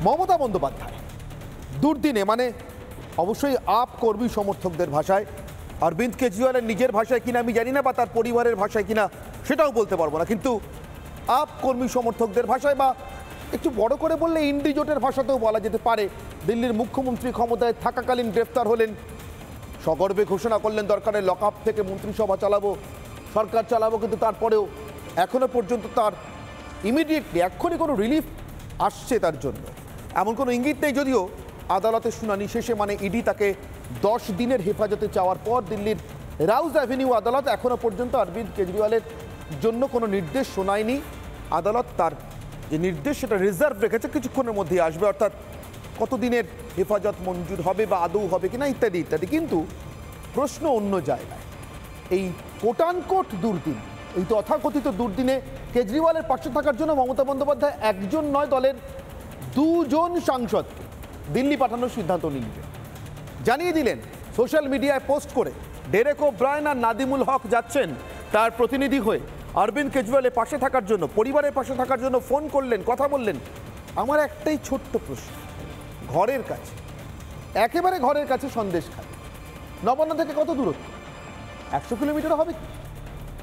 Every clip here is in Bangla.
মমতা বন্দ্যোপাধ্যায় দুর্দিনে, মানে অবশ্যই আপ কর্মী সমর্থকদের ভাষায়, অরবিন্দ কেজরিওয়ালের নিজের ভাষায় কিনা আমি জানি না, বা তার পরিবারের ভাষায় কিনা সেটাও বলতে পারবো না, কিন্তু আপ কর্মী সমর্থকদের ভাষায়, বা একটু বড় করে বললে ইন্ডি জোটের ভাষাতেও বলা যেতে পারে, দিল্লির মুখ্যমন্ত্রী ক্ষমতায় থাকাকালীন গ্রেফতার হলেন, সগর্বে ঘোষণা করলেন দরকারে লকআপ থেকে মন্ত্রিসভা চালাবো, সরকার চালাবো, কিন্তু তারপরেও এখনো পর্যন্ত তার ইমিডিয়েটলি এক্ষুনি কোনো রিলিফ আসছে তার জন্য এমন কোনো ইঙ্গিত নেই। যদিও আদালতের শুনানি শেষে, মানে ইডি তাকে 10 দিনের হেফাজতে চাওয়ার পর দিল্লির রাউজ অ্যাভিনিউ আদালত এখনো পর্যন্ত অরবিন্দ কেজরিওয়ালের জন্য কোনো নির্দেশ শোনায়নি। আদালত তার যে নির্দেশ সেটা রিজার্ভ রেখেছে, কিছুক্ষণের মধ্যে আসবে, অর্থাৎ কতদিনের হেফাজত মঞ্জুর হবে বা আদৌ হবে কিনা ইত্যাদি ইত্যাদি। কিন্তু প্রশ্ন অন্য জায়গায়, এই কোটানকোট দুর্দিন, এই তথাকথিত দুর্দিনে কেজরিওয়ালের পাশে থাকার জন্য মমতা বন্দ্যোপাধ্যায় একজন নয়, দলের 2 জন সাংসদকে দিল্লি পাঠানোর সিদ্ধান্ত নিলেন, জানিয়ে দিলেন সোশ্যাল মিডিয়ায় পোস্ট করে ডেরেক ওব্রায়েন আর নাদিমুল হক যাচ্ছেন তার প্রতিনিধি হয়ে অরবিন্দ কেজরিওয়ালের পাশে থাকার জন্য, পরিবারের পাশে থাকার জন্য ফোন করলেন, কথা বললেন। আমার একটাই ছোট্ট প্রশ্ন, ঘরের কাছে, একেবারে ঘরের কাছে সন্দেশখালী, নবান্ন থেকে কত দূরত্ব? 100 কিলোমিটার হবে কি?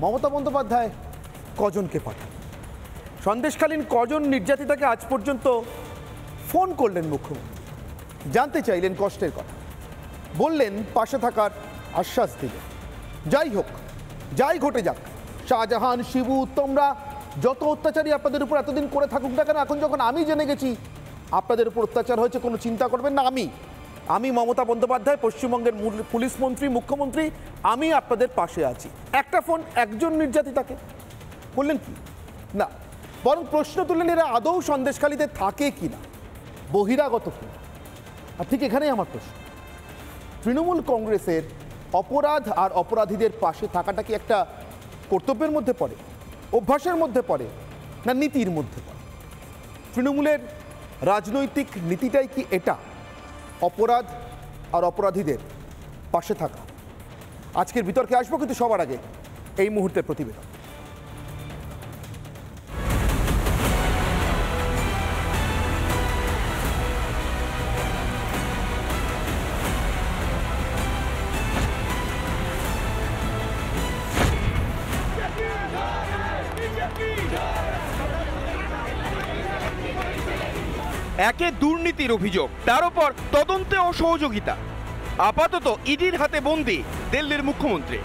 মমতা বন্দ্যোপাধ্যায় কজনকে পাঠান? সন্দেশকালীন কজন নির্যাতিতাকে আজ পর্যন্ত ফোন করলেন মুখ্যমন্ত্রী, জানতে চাইলেন কষ্টের কথা, বললেন পাশে থাকার আশ্বাস দিলেন। যাই হোক, যাই ঘটে যাক, শাহজাহান, শিবু, তোমরা যত অত্যাচারী আপনাদের উপর এতদিন করে থাকুক না কেন, এখন যখন আমি জেনে গেছি আপনাদের উপর অত্যাচার হয়েছে, কোনো চিন্তা করবেন না। আমি মমতা বন্দ্যোপাধ্যায়, পশ্চিমবঙ্গের পুলিশ মন্ত্রী, মুখ্যমন্ত্রী, আমি আপনাদের পাশে আছি। একটা ফোন একজন নির্যাতিতাকে বললেন কি না, বরং প্রশ্ন তুললেন এরা আদৌ সন্দেশখালীতে থাকে কিনা, বহিরাগত কি। আর ঠিক এখানেই আমার প্রশ্ন, তৃণমূল কংগ্রেসের অপরাধ আর অপরাধীদের পাশে থাকাটা কি একটা কর্তব্যের মধ্যে পড়ে, অভ্যাসের মধ্যে পড়ে, না নীতির মধ্যে পড়ে? তৃণমূলের রাজনৈতিক নীতিটাই কি এটা, অপরাধ আর অপরাধীদের পাশে থাকা? আজকের বিতর্কে আসবো, কিন্তু সবার আগে এই মুহূর্তের প্রতিবেদন। একে দুর্নীতির অভিযোগ, তার উপর তদন্তে অসহযোগিতা, আপাতত ইডির হাতে বন্দী দিল্লির মুখ্যমন্ত্রী।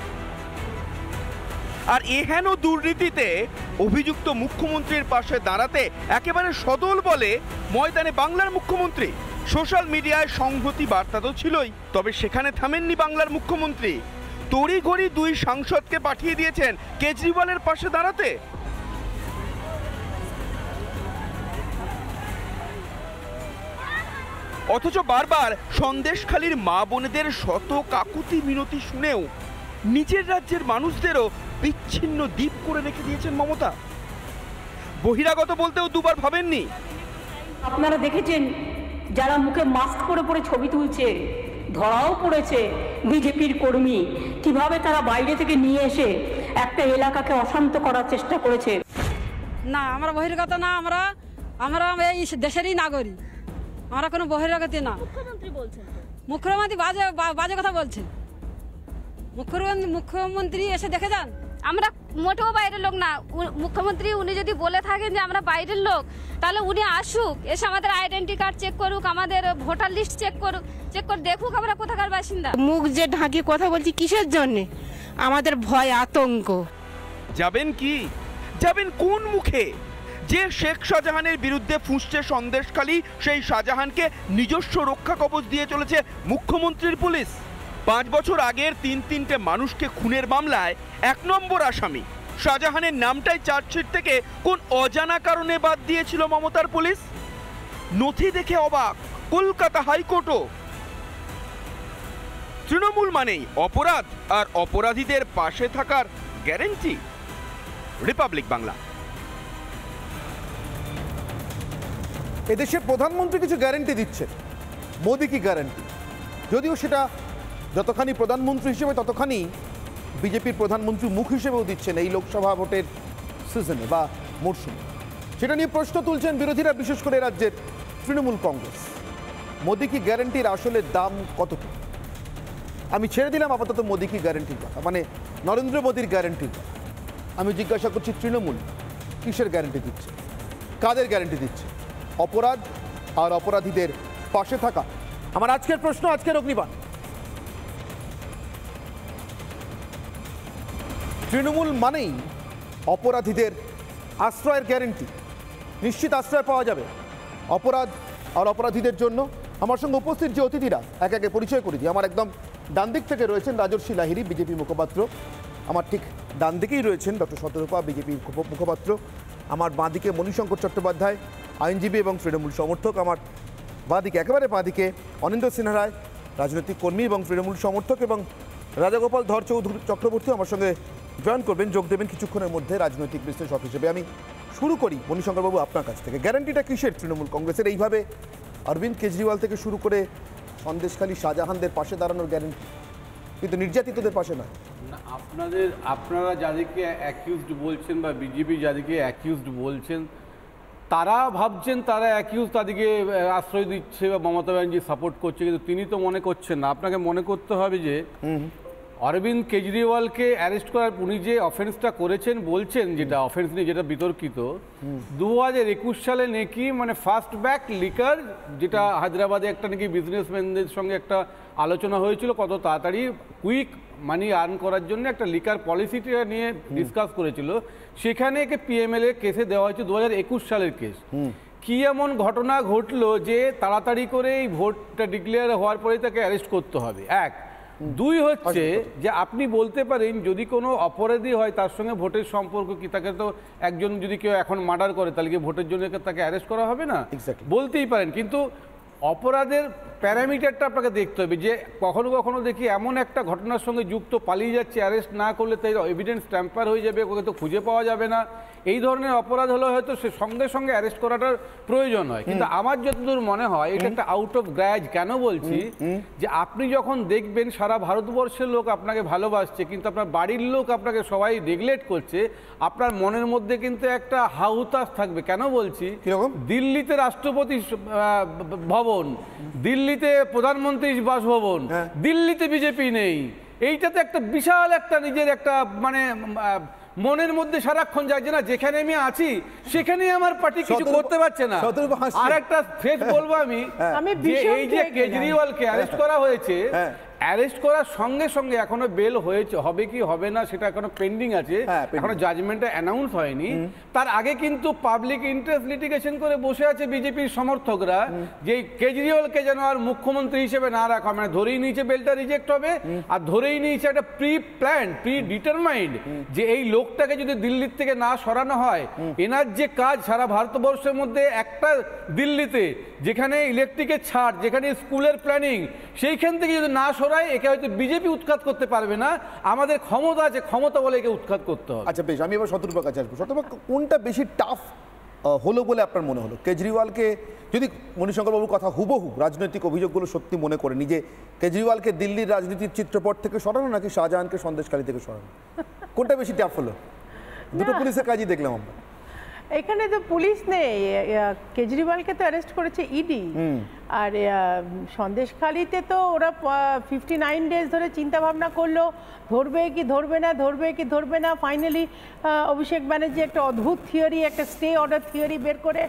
আর এহেন দুর্নীতিতে অভিযুক্ত মুখ্যমন্ত্রীর পাশে দাঁড়াতে একেবারে সদল বলে ময়দানে বাংলার মুখ্যমন্ত্রী। সোশ্যাল মিডিয়ায় সংহতি বার্তা তো ছিলই, তবে সেখানে থামেননি বাংলার মুখ্যমন্ত্রী, তড়িঘড়ি 2 সাংসদকে পাঠিয়ে দিয়েছেন কেজরিওয়ালের পাশে দাঁড়াতে। অথচ বারবার সন্দেশখালীর মা বোনেদের শত কাকুতি মিনতি শুনেও নিজের রাজ্যের মানুষদেরও বিচ্ছিন্ন দ্বীপ করে রেখে দিয়েছেন মমতা। বহিরাগত বলতেও দুবার ভাবেননি। আপনারা দেখেছেন যারা মুখে মাস্ক পরে পরে ছবি তুলছে, ধরাও পড়েছে বিজেপির কর্মী, কিভাবে তারা বাইরে থেকে নিয়ে এসে একটা এলাকাকে অশান্ত করার চেষ্টা করেছে। না, আমরা বহিরাগত না, আমরা এই দেশেরই নাগরিক, আমরা কোনো বহিরাগত না। মুখ্যমন্ত্রী বাজে কথা বলছেন। মুখ্যমন্ত্রী এসে দেখে যান, আমরা মোটেও বাইরের লোক না। মুখ্যমন্ত্রী উনি যদি বলে থাকেন যে আমরা বাইরের লোক, তাহলে উনি আসুক, এসে আমাদের আইডেন্টি কার্ড চেক করুক, আমাদের ভোটার লিস্ট চেক করে দেখুক আমরা কোথাকার বাসিন্দা। মুখ যে ঢাকি কথা বলছি কিসের জন্য? আমাদের ভয়, আতঙ্ক। যাবেন কি, যাবেন কোন মুখে? যে শেখ শাহজাহানের বিরুদ্ধে ফুঁসছে সন্দেশখালী, সেই শাহজাহানকে নিজস্ব রক্ষা কবচ দিয়ে চলেছে মুখ্যমন্ত্রীর পুলিশ। 5 বছর আগের 3-3টে মানুষকে খুনের মামলায় 1 নম্বর আসামি শাহজাহানের নামটাই চার্জশিট থেকে কোন অজানা কারণে বাদ দিয়েছিল মমতার পুলিশ। নথি দেখে অবাক কলকাতা হাইকোর্টও। তৃণমূল মানেই অপরাধ আর অপরাধীদের পাশে থাকার গ্যারেন্টি। রিপাবলিক বাংলা। এদেশের প্রধানমন্ত্রী কিছু গ্যারেন্টি দিচ্ছে, মোদি কি গ্যারেন্টি? যদিও সেটা যতখানি প্রধানমন্ত্রী হিসেবে ততখানি বিজেপির প্রধানমন্ত্রী মুখ হিসেবেও দিচ্ছেন এই লোকসভা ভোটের সিজনে বা মরশুমে। সেটা নিয়ে প্রশ্ন তুলছেন বিরোধীরা, বিশেষ করে রাজ্যের তৃণমূল কংগ্রেস, মোদি কি গ্যারান্টির আসলে দাম কতটুকু? আমি ছেড়ে দিলাম আপাতত মোদি কি গ্যারান্টির কথা, মানে নরেন্দ্র মোদীর গ্যারান্টির কথা। আমি জিজ্ঞাসা করছি তৃণমূল কিসের গ্যারান্টি দিচ্ছে, কাদের গ্যারান্টি দিচ্ছে? অপরাধ আর অপরাধীদের পাশে থাকা আমার আজকের প্রশ্ন, আজকের অগ্নিবাণ। তৃণমূল মানেই অপরাধীদের আশ্রয়ের গ্যারান্টি, নিশ্চিত আশ্রয় পাওয়া যাবে অপরাধ আর অপরাধীদের জন্য। আমার সঙ্গে উপস্থিত যে অতিথিরা এক একে পরিচয় করে দিই। আমার একদম ডান দিক থেকে রয়েছেন রাজর্ষি লাহিড়ী, বিজেপি মুখপাত্র। আমার ঠিক ডান দিকেই রয়েছেন ডক্টর শতরূপা, বিজেপি মুখপাত্র। আমার বাঁ দিকে মণিশঙ্কর চট্টোপাধ্যায়, আইনজীবী এবং তৃণমূল সমর্থক। আমার বাঁ দিকে, একেবারে বাঁ দিকে অনিন্দ্য সিনহা রায়, রাজনৈতিক কর্মী এবং তৃণমূল সমর্থক, এবং রাজাগোপাল ধর চক্রবর্তী আমার সঙ্গে জয়েন করবেন, যোগ দেবেন কিছুক্ষণের মধ্যে রাজনৈতিক বিশ্লেষক হিসেবে। আমি শুরু করি মণিশঙ্করবাবু আপনার কাছ থেকে। গ্যারান্টিটা কিসের তৃণমূল কংগ্রেসের এইভাবে অরবিন্দ কেজরিওয়াল থেকে শুরু করে সন্দেশখালী শাহজাহানদের পাশে দাঁড়ানোর গ্যারান্টি, কিন্তু নির্যাতিতদের পাশে নয়? আপনারা যাদেরকে অ্যাকিউজড বলছেন বা বিজেপি যাদেরকে অ্যাকিউজড বলছেন, তারা ভাবছেন তারা অ্যাকিউজ, তাদেরকে আশ্রয় দিচ্ছে বা মমতা ব্যানার্জি সাপোর্ট করছে, কিন্তু তিনি তো মনে করছেন না। আপনাকে মনে করতে হবে যে অরবিন্দ কেজরিওয়ালকে অ্যারেস্ট করার উনি যে অফেন্সটা করেছেন, বলছেন যেটা অফেন্স নিয়ে যেটা বিতর্কিত, 2021 সালে নাকি মানে ফার্স্ট ব্যাক লিকার, যেটা হায়দ্রাবাদে একটা নাকি বিজনেসম্যানদের সঙ্গে একটা আলোচনা হয়েছিল কত তাড়াতাড়ি কুইক মানি আর্ন করার জন্য একটা লিকার পলিসিটা নিয়ে ডিসকাস করেছিল, সেখানে একে পিএমএল এর কেসে দেওয়া হয়েছে 2021 সালের কেস। কি এমন ঘটনা ঘটলো যে তাড়াতাড়ি করে এই ভোটটা ডিক্লেয়ার হওয়ার পরেই তাকে অ্যারেস্ট করতে হবে? এক। দুই হচ্ছে যে আপনি বলতে পারেন যদি কোনো অপরাধী হয় তার সঙ্গে ভোটের সম্পর্ক কি, তাকে তো একজন যদি কেউ এখন মার্ডার করে তাহলে কি ভোটের জন্য তাকে অ্যারেস্ট করা হবে না? বলতেই পারেন, কিন্তু অপরাধের প্যারামিটারটা আপনাকে দেখতে হবে যে কখনো কখনো দেখি এমন একটা ঘটনার সঙ্গে যুক্ত পালিয়ে যাচ্ছে, অ্যারেস্ট না করলে তাই এভিডেন্স ট্যাম্পার হয়ে যাবে, ওকে তো খুঁজে পাওয়া যাবে না। এই ধরনের অপরাধ হলে হয়তো সে সঙ্গে সঙ্গে অ্যারেস্ট করাটার প্রয়োজন হয়, কিন্তু আমার যতদূর মনে হয় এটা একটা আউট অফ গ্র্যাজ। কেন বলছি যে আপনি যখন দেখবেন সারা ভারতবর্ষের লোক আপনাকে ভালোবাসছে কিন্তু আপনার বাড়ির লোক আপনাকে সবাই নেগলেক্ট করছে, আপনার মনের মধ্যে কিন্তু একটা হাহুতাশ থাকবে। কেন বলছি, দিল্লিতে রাষ্ট্রপতি ভবন, দিল্লিতে প্রধানমন্ত্রীর বাসভবন, দিল্লিতে বিজেপি নেই, এইটাতে একটা বিশাল একটা নিজের একটা মানে মনের মধ্যে সারাক্ষণ যায় যে না যেখানে আমি আছি সেখানেই আমার পার্টি কিছু করতে পারছে না। আর একটা ফেস বলবো আমি, এই যে কেজরিওয়ালকে অ্যারেস্ট করা হয়েছে, অ্যারেস্ট করার সঙ্গে সঙ্গে এখনো বেল হয়েছে, হবে কি হবে না সেটা এখনো পেন্ডিং আছে, এখনো জাজমেন্টটা অ্যানাউন্স হয়নি। তার আগে কিন্তু পাবলিক ইন্টারেস্ট লিটিগেশন করে বসে আছে বিজেপির সমর্থকরা যে কেজরিওয়ালকে যেন আর মুখ্যমন্ত্রী হিসেবে না রাখা, মানে ধরেই নিয়েছে বেলটা রিজেক্ট হবে, আর ধরেই নিয়েছে একটা প্রি প্ল্যান, প্রি ডিটারমাইন্ড যে এই লোকটাকে যদি দিল্লির থেকে না সরানো হয়, এনার যে কাজ সারা ভারতবর্ষের মধ্যে একটা দিল্লিতে যেখানে ইলেকট্রিকের ছাড়, যেখানে স্কুলের প্ল্যানিং, সেইখান থেকে যদি না একে হয়তো বিজেপি উৎখাত করতে পারবে না, আমাদের ক্ষমতা আছে, ক্ষমতা বলে একে উৎখাত করতে হবে। আচ্ছা বেশ, আমি এবার শতরূপার কাছে আসবো। শতরূপা, কোনটা বেশি টাফ হলো বলে আপনার মনে হলো? কেজরিওয়ালকে যদি মণিশঙ্করবাবুর কথা হুবহু রাজনৈতিক অভিযোগগুলো সত্যি মনে করে নিজে কেজরিওয়ালকে দিল্লির রাজনীতির চিত্রপট থেকে সরানো নাকি শাহজাহানকে সন্দেশখালী থেকে সরানো, কোনটা বেশি টাফ হলো? দুটো পুলিশের কাজই দেখলাম আমরা। এখানে তো পুলিশ নেই, কেজরিওয়ালকে তো অ্যারেস্ট করেছে ইডি, আর সন্দেশখালীতে তো ওরা 59 ডেজ ধরে চিন্তা ভাবনা করলো ধরবে কি ধরবে না, ধরবে কি ধরবে না। ফাইনালি অভিষেক ব্যানার্জি একটা অদ্ভুত থিওরি, একটা স্টে অর্ডার থিওরি বের করে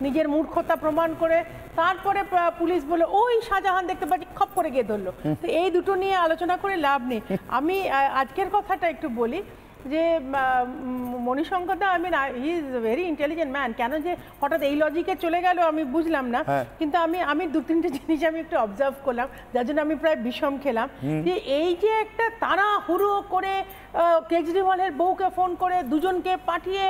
নিজের মূর্খতা প্রমাণ করে তারপরে পুলিশ বলে ওই শাহজাহান দেখতে পাচ্ছি, খপ করে গিয়ে ধরলো। তো এই দুটো নিয়ে আলোচনা করে লাভ নেই। আমি আজকের কথাটা একটু বলি যে মণিশঙ্করদা, I mean he is a very intelligent man, কেন যে হঠাৎ এই লজিকে চলে গেল আমি বুঝলাম না, কিন্তু আমি দু তিনটে জিনিস আমি একটু অবজার্ভ করলাম যার জন্য আমি প্রায় বিষম খেলাম। যে এই যে একটা তাড়াহুড়ো করে কেজরিওয়ালের বউকে ফোন করে দুজনকে পাঠিয়ে,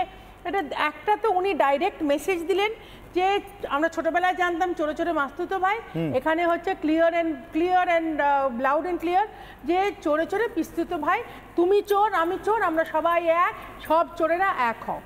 এটা একটা তো উনি ডাইরেক্ট মেসেজ দিলেন যে আমরা ছোটবেলায় জানতাম চোরে চোরে মাস্তুতো ভাই, এখানে হচ্ছে clear and loud and clear যে চোরে চোরে পিস্তুতো ভাই, তুমি চোর আমি চোর, আমরা সবাই এক, সব চোরেরা এক হও।